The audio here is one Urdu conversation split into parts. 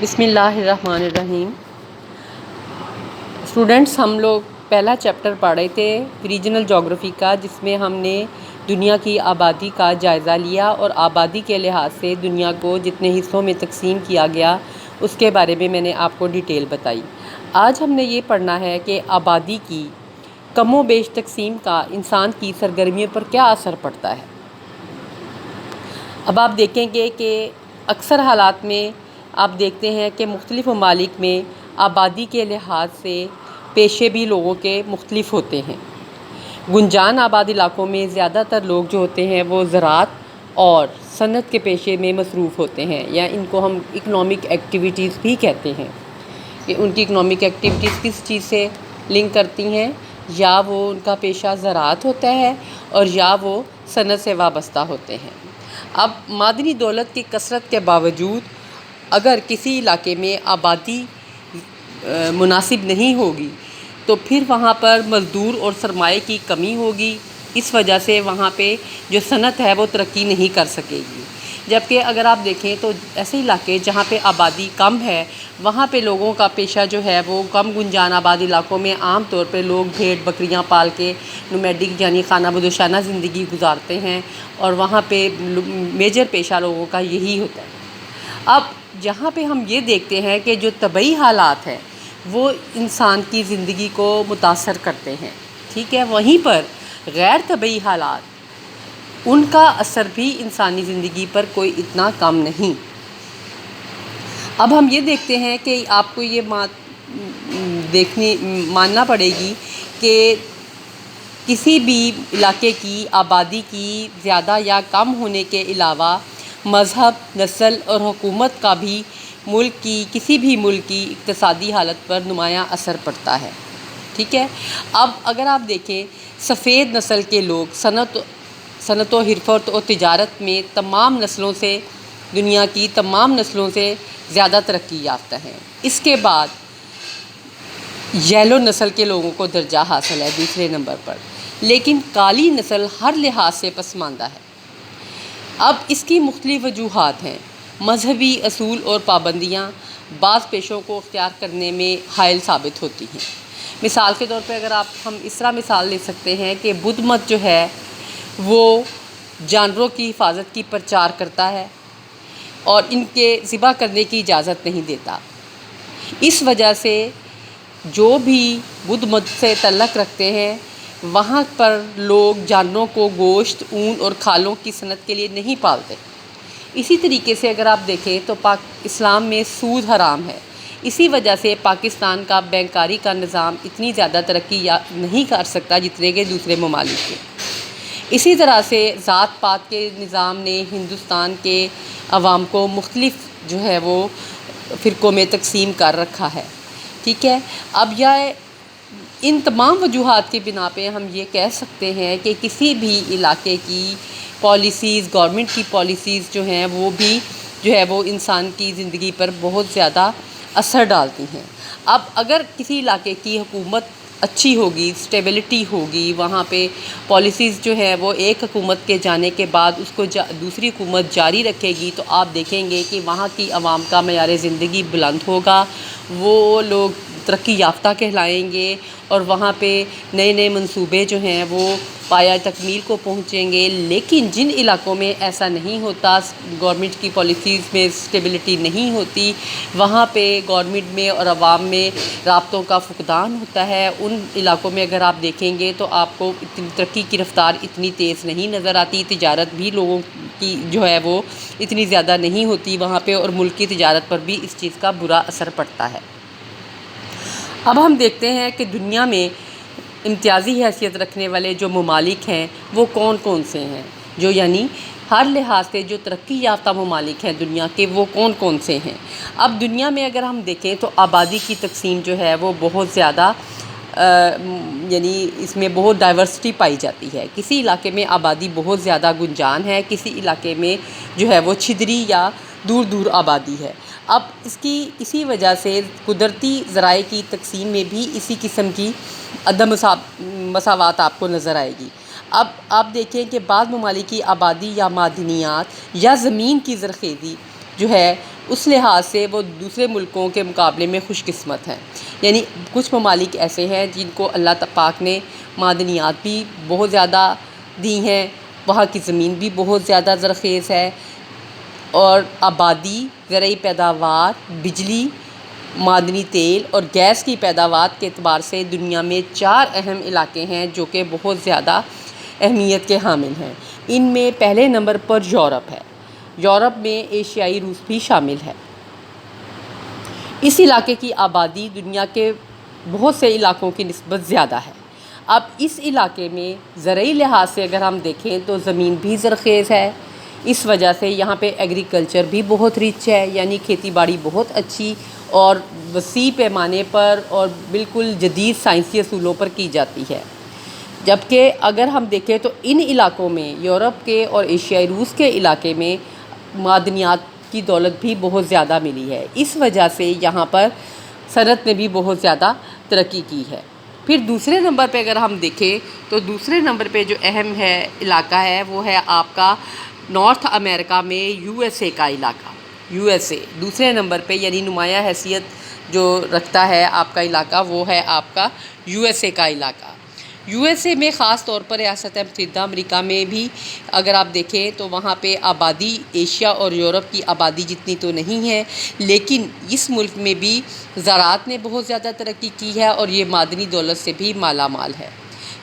بسم اللہ الرحمن الرحیم۔ اسٹوڈنٹس، ہم لوگ پہلا چیپٹر پڑھ رہے تھے ریجنل جغرافی کا، جس میں ہم نے دنیا کی آبادی کا جائزہ لیا اور آبادی کے لحاظ سے دنیا کو جتنے حصوں میں تقسیم کیا گیا اس کے بارے میں نے آپ کو ڈیٹیل بتائی۔ آج ہم نے یہ پڑھنا ہے کہ آبادی کی کم و بیش تقسیم کا انسان کی سرگرمیوں پر کیا اثر پڑتا ہے۔ اب آپ دیکھیں گے کہ اکثر حالات میں آپ دیکھتے ہیں کہ مختلف ممالک میں آبادی کے لحاظ سے پیشے بھی لوگوں کے مختلف ہوتے ہیں۔ گنجان آباد علاقوں میں زیادہ تر لوگ جو ہوتے ہیں وہ زراعت اور صنعت کے پیشے میں مصروف ہوتے ہیں، یا ان کو ہم اکنامک ایکٹیویٹیز بھی کہتے ہیں کہ ان کی اکنامک ایکٹیویٹیز کس چیز سے لنک کرتی ہیں، یا وہ ان کا پیشہ زراعت ہوتا ہے اور یا وہ صنعت سے وابستہ ہوتے ہیں۔ اب معدنی دولت کی کثرت کے باوجود اگر کسی علاقے میں آبادی مناسب نہیں ہوگی تو پھر وہاں پر مزدور اور سرمایے کی کمی ہوگی، اس وجہ سے وہاں پہ جو صنعت ہے وہ ترقی نہیں کر سکے گی۔ جبکہ اگر آپ دیکھیں تو ایسے علاقے جہاں پہ آبادی کم ہے وہاں پہ لوگوں کا پیشہ جو ہے وہ کم گنجان آباد علاقوں میں عام طور پہ لوگ بھیڑ بکریاں پال کے نومیڈک یعنی خانہ بدوشانہ زندگی گزارتے ہیں، اور وہاں پہ میجر پیشہ لوگوں کا یہی ہوتا ہے۔ اب جہاں پہ ہم یہ دیکھتے ہیں کہ جو طبعی حالات ہیں وہ انسان کی زندگی کو متاثر کرتے ہیں، ٹھیک ہے، وہیں پر غیر طبعی حالات ان کا اثر بھی انسانی زندگی پر کوئی اتنا کم نہیں۔ اب ہم یہ دیکھتے ہیں کہ آپ کو یہ ماننا پڑے گی کہ کسی بھی علاقے کی آبادی کی زیادہ یا کم ہونے کے علاوہ مذہب، نسل اور حکومت کا بھی کسی بھی ملک کی اقتصادی حالت پر نمایاں اثر پڑتا ہے، ٹھیک ہے۔ اب اگر آپ دیکھیں سفید نسل کے لوگ صنعت و حرفت و تجارت میں دنیا کی تمام نسلوں سے زیادہ ترقی یافتہ ہیں۔ اس کے بعد یلو نسل کے لوگوں کو درجہ حاصل ہے دوسرے نمبر پر، لیکن کالی نسل ہر لحاظ سے پسماندہ ہے۔ اب اس کی مختلف وجوہات ہیں۔ مذہبی اصول اور پابندیاں بعض پیشوں کو اختیار کرنے میں حائل ثابت ہوتی ہیں۔ مثال کے طور پہ اگر ہم اس طرح مثال لے سکتے ہیں کہ بدھ مت جو ہے وہ جانوروں کی حفاظت کی پرچار کرتا ہے اور ان کے ذبح کرنے کی اجازت نہیں دیتا۔ اس وجہ سے جو بھی بدھ مت سے تعلق رکھتے ہیں وہاں پر لوگ جانوروں کو گوشت، اون اور کھالوں کی صنعت کے لیے نہیں پالتے۔ اسی طریقے سے اگر آپ دیکھیں تو اسلام میں سود حرام ہے، اسی وجہ سے پاکستان کا بینکاری کا نظام اتنی زیادہ ترقی نہیں کر سکتا جتنے کہ دوسرے ممالک کے۔ اسی طرح سے ذات پات کے نظام نے ہندوستان کے عوام کو مختلف جو ہے وہ فرقوں میں تقسیم کر رکھا ہے، ٹھیک ہے۔ اب ان تمام وجوہات کی بنا پہ ہم یہ کہہ سکتے ہیں کہ کسی بھی علاقے کی پالیسیز، گورنمنٹ کی پالیسیز جو ہیں وہ بھی جو ہے وہ انسان کی زندگی پر بہت زیادہ اثر ڈالتی ہیں۔ اب اگر کسی علاقے کی حکومت اچھی ہوگی، اسٹیبلٹی ہوگی، وہاں پہ پالیسیز جو ہے وہ ایک حکومت کے جانے کے بعد اس کو دوسری حکومت جاری رکھے گی، تو آپ دیکھیں گے کہ وہاں کی عوام کا معیار زندگی بلند ہوگا، وہ لوگ ترقی یافتہ کہلائیں گے، اور وہاں پہ نئے نئے منصوبے جو ہیں وہ پایہ تکمیل کو پہنچیں گے۔ لیکن جن علاقوں میں ایسا نہیں ہوتا، گورنمنٹ کی پالیسیز میں اسٹیبلٹی نہیں ہوتی، وہاں پہ گورنمنٹ میں اور عوام میں رابطوں کا فقدان ہوتا ہے، ان علاقوں میں اگر آپ دیکھیں گے تو آپ کو ترقی کی رفتار اتنی تیز نہیں نظر آتی، تجارت بھی لوگوں کی جو ہے وہ اتنی زیادہ نہیں ہوتی وہاں پہ، اور ملک کی تجارت پر بھی اس چیز کا برا اثر پڑتا ہے۔ اب ہم دیکھتے ہیں کہ دنیا میں امتیازی حیثیت رکھنے والے جو ممالک ہیں وہ کون کون سے ہیں، جو یعنی ہر لحاظ سے جو ترقی یافتہ ممالک ہیں دنیا کے وہ کون کون سے ہیں۔ اب دنیا میں اگر ہم دیکھیں تو آبادی کی تقسیم جو ہے وہ بہت زیادہ یعنی اس میں بہت ڈائیورسٹی پائی جاتی ہے۔ کسی علاقے میں آبادی بہت زیادہ گنجان ہے، کسی علاقے میں جو ہے وہ چھدری یا دور دور آبادی ہے۔ اب اسی وجہ سے قدرتی ذرائع کی تقسیم میں بھی اسی قسم کی عدم مساوات آپ کو نظر آئے گی۔ اب آپ دیکھیں کہ بعض ممالک کی آبادی یا معدنیات یا زمین کی زرخیزی جو ہے اس لحاظ سے وہ دوسرے ملکوں کے مقابلے میں خوش قسمت ہیں۔ یعنی کچھ ممالک ایسے ہیں جن کو اللہ پاک نے معدنیات بھی بہت زیادہ دی ہیں، وہاں کی زمین بھی بہت زیادہ زرخیز ہے، اور آبادی، زرعی پیداوار، بجلی، معدنی تیل اور گیس کی پیداوار کے اعتبار سے دنیا میں 4 اہم علاقے ہیں جو کہ بہت زیادہ اہمیت کے حامل ہیں۔ ان میں پہلے نمبر پر یورپ ہے۔ یورپ میں ایشیائی روس بھی شامل ہے۔ اس علاقے کی آبادی دنیا کے بہت سے علاقوں کی نسبت زیادہ ہے۔ اب اس علاقے میں زرعی لحاظ سے اگر ہم دیکھیں تو زمین بھی زرخیز ہے، اس وجہ سے یہاں پہ ایگریکلچر بھی بہت ریچ ہے، یعنی کھیتی باڑی بہت اچھی اور وسیع پیمانے پر اور بالکل جدید سائنسی اصولوں پر کی جاتی ہے۔ جبکہ اگر ہم دیکھیں تو ان علاقوں میں، یورپ کے اور ایشیائی روس کے علاقے میں معدنیات کی دولت بھی بہت زیادہ ملی ہے، اس وجہ سے یہاں پر صنعت نے بھی بہت زیادہ ترقی کی ہے۔ پھر دوسرے نمبر پہ اگر ہم دیکھیں تو دوسرے نمبر پہ جو اہم ہے علاقہ ہے وہ ہے آپ کا نارتھ امریکہ میں یو ایس اے کا علاقہ۔ یو ایس اے دوسرے نمبر پہ، یعنی نمایاں حیثیت جو رکھتا ہے آپ کا علاقہ، وہ ہے آپ کا یو ایس اے کا علاقہ۔ یو ایس اے میں خاص طور پر ریاست متحدہ امریکہ میں بھی اگر آپ دیکھیں تو وہاں پہ آبادی ایشیا اور یورپ کی آبادی جتنی تو نہیں ہے، لیکن اس ملک میں بھی زراعت نے بہت زیادہ ترقی کی ہے اور یہ معدنی دولت سے بھی مالا مال ہے۔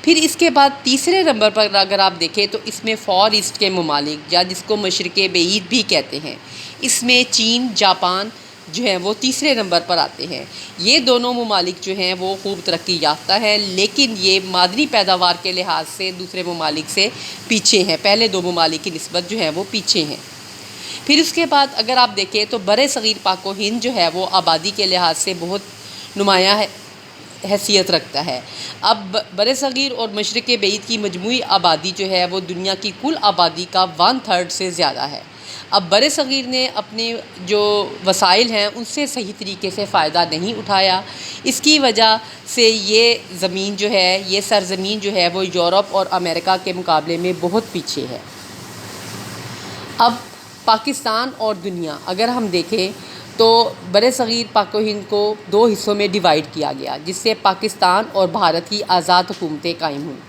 پھر اس کے بعد تیسرے نمبر پر اگر آپ دیکھیں تو اس میں فار ایسٹ کے ممالک، یا جس کو مشرق بعید بھی کہتے ہیں، اس میں چین، جاپان جو ہیں وہ تیسرے نمبر پر آتے ہیں۔ یہ دونوں ممالک جو ہیں وہ خوب ترقی یافتہ ہیں، لیکن یہ معدنی پیداوار کے لحاظ سے دوسرے ممالک سے پیچھے ہیں، پہلے 2 ممالک کی نسبت جو ہے وہ پیچھے ہیں۔ پھر اس کے بعد اگر آپ دیکھیں تو بر صغیر پاک و ہند جو ہے وہ آبادی کے لحاظ سے بہت نمایاں حیثیت رکھتا ہے۔ اب بر صغیر اور مشرق بعید کی مجموعی آبادی جو ہے وہ دنیا کی کل آبادی کا 1/3 سے زیادہ ہے۔ اب بر صغیر نے اپنے جو وسائل ہیں ان سے صحیح طریقے سے فائدہ نہیں اٹھایا، اس کی وجہ سے یہ زمین جو ہے، یہ سرزمین جو ہے وہ یورپ اور امریکہ کے مقابلے میں بہت پیچھے ہے۔ اب پاکستان اور دنیا اگر ہم دیکھیں تو بر صغیر پاک و ہند کو 2 حصوں میں ڈیوائیڈ کیا گیا، جس سے پاکستان اور بھارت کی آزاد حکومتیں قائم ہوئیں۔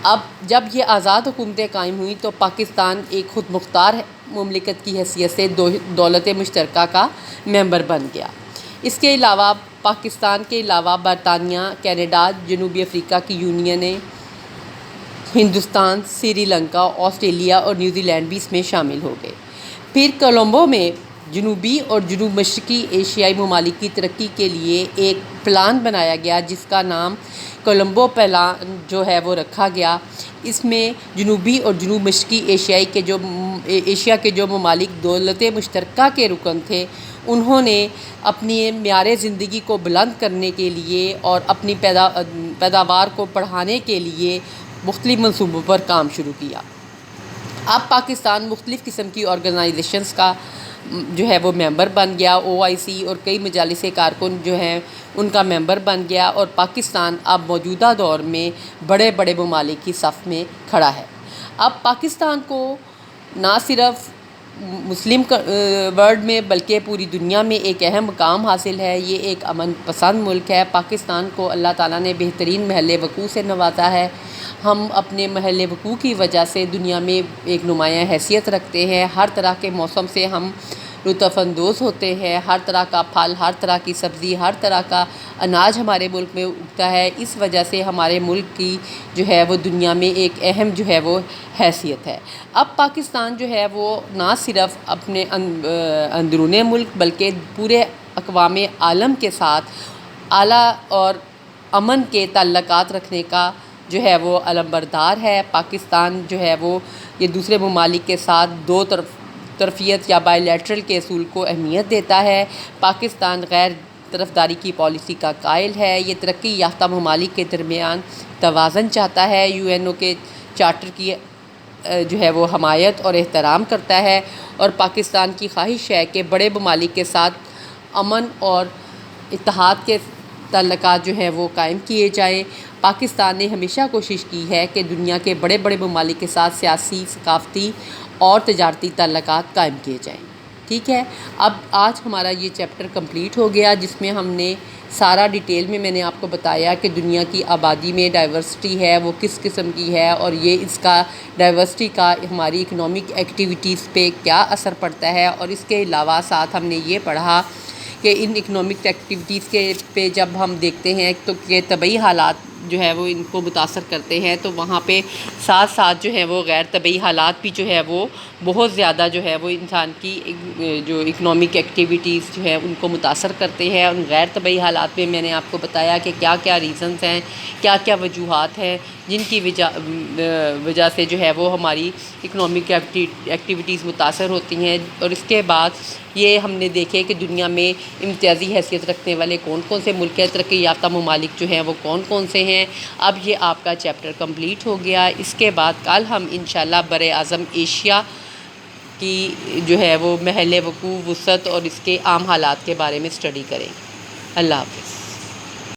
اب جب یہ آزاد حکومتیں قائم ہوئیں تو پاکستان ایک خود مختار مملکت کی حیثیت سے دولت مشترکہ کا ممبر بن گیا۔ اس کے علاوہ پاکستان کے علاوہ برطانیہ، کینیڈا، جنوبی افریقہ کی یونین، ہندوستان، سری لنکا، آسٹریلیا اور نیوزی لینڈ بھی اس میں شامل ہو گئے۔ پھر کولمبو میں جنوبی اور جنوب مشرقی ایشیائی ممالک کی ترقی کے لیے ایک پلان بنایا گیا جس کا نام کولمبو پلان جو ہے وہ رکھا گیا۔ اس میں جنوبی اور جنوب مشرقی ایشیا کے جو ممالک دولت مشترکہ کے رکن تھے، انہوں نے اپنی معیار زندگی کو بلند کرنے کے لیے اور اپنی پیداوار کو بڑھانے کے لیے مختلف منصوبوں پر کام شروع کیا۔ اب پاکستان مختلف قسم کی آرگنائزیشنز کا جو ہے وہ ممبر بن گیا، OIC اور کئی مجالس کارکن جو ہیں ان کا ممبر بن گیا، اور پاکستان اب موجودہ دور میں بڑے بڑے ممالک کی صف میں کھڑا ہے۔ اب پاکستان کو نہ صرف مسلم ورلڈ میں بلکہ پوری دنیا میں ایک اہم مقام حاصل ہے۔ یہ ایک امن پسند ملک ہے۔ پاکستان کو اللہ تعالیٰ نے بہترین محل وقوع سے نوازا ہے۔ ہم اپنے محل وقوع کی وجہ سے دنیا میں ایک نمایاں حیثیت رکھتے ہیں۔ ہر طرح کے موسم سے ہم لطف اندوز ہوتے ہیں، ہر طرح کا پھل، ہر طرح کی سبزی، ہر طرح کا اناج ہمارے ملک میں اگتا ہے۔ اس وجہ سے ہمارے ملک کی جو ہے وہ دنیا میں ایک اہم جو ہے وہ حیثیت ہے۔ اب پاکستان جو ہے وہ نہ صرف اپنے اندرون ملک بلکہ پورے اقوام عالم کے ساتھ اعلیٰ اور امن کے تعلقات رکھنے کا جو ہے وہ علمبردار ہے۔ پاکستان جو ہے وہ یہ دوسرے ممالک کے ساتھ دو طرفیت یا بائی لیٹرل کے اصول کو اہمیت دیتا ہے۔ پاکستان غیر طرفداری کی پالیسی کا قائل ہے۔ یہ ترقی یافتہ ممالک کے درمیان توازن چاہتا ہے، UNO کے چارٹر کی جو ہے وہ حمایت اور احترام کرتا ہے، اور پاکستان کی خواہش ہے کہ بڑے ممالک کے ساتھ امن اور اتحاد کے تعلقات جو ہیں وہ قائم کیے جائیں۔ پاکستان نے ہمیشہ کوشش کی ہے کہ دنیا کے بڑے بڑے ممالک کے ساتھ سیاسی، ثقافتی اور تجارتی تعلقات قائم کیے جائیں۔ ٹھیک ہے، اب آج ہمارا یہ چیپٹر کمپلیٹ ہو گیا، جس میں ہم نے سارا ڈیٹیل میں نے آپ کو بتایا کہ دنیا کی آبادی میں ڈائیورسٹی ہے وہ کس قسم کی ہے، اور یہ اس کا ڈائیورسٹی کا ہماری اکنامک ایکٹیویٹیز پہ کیا اثر پڑتا ہے، اور اس کے علاوہ ساتھ ہم نے یہ پڑھا کہ ان اکنامک ایکٹیویٹیز کے پہ جب ہم دیکھتے ہیں تو کہ طبعی حالات جو ہے وہ ان کو متاثر کرتے ہیں، تو وہاں پہ ساتھ ساتھ جو ہے وہ غیر طبعی حالات بھی جو ہے وہ بہت زیادہ جو ہے وہ انسان کی جو اکنامک ایکٹیویٹیز جو ہے ان کو متاثر کرتے ہیں۔ ان غیر طبعی حالات میں نے آپ کو بتایا کہ کیا کیا ریزنز ہیں، کیا کیا وجوہات ہیں جن کی وجہ سے جو ہے وہ ہماری اکنامک ایکٹیویٹیز متاثر ہوتی ہیں، اور اس کے بعد یہ ہم نے دیکھے کہ دنیا میں امتیازی حیثیت رکھنے والے کون کون سے ملک ہیں، ترقی یافتہ ممالک جو ہیں وہ کون کون سے ہیں۔ اب یہ آپ کا چیپٹر کمپلیٹ ہو گیا، اس کے بعد کل ہم انشاءاللہ بر اعظم ایشیا کی جو ہے وہ محل وقوع، وسعت اور اس کے عام حالات کے بارے میں اسٹڈی کریں گے۔ اللہ حافظ۔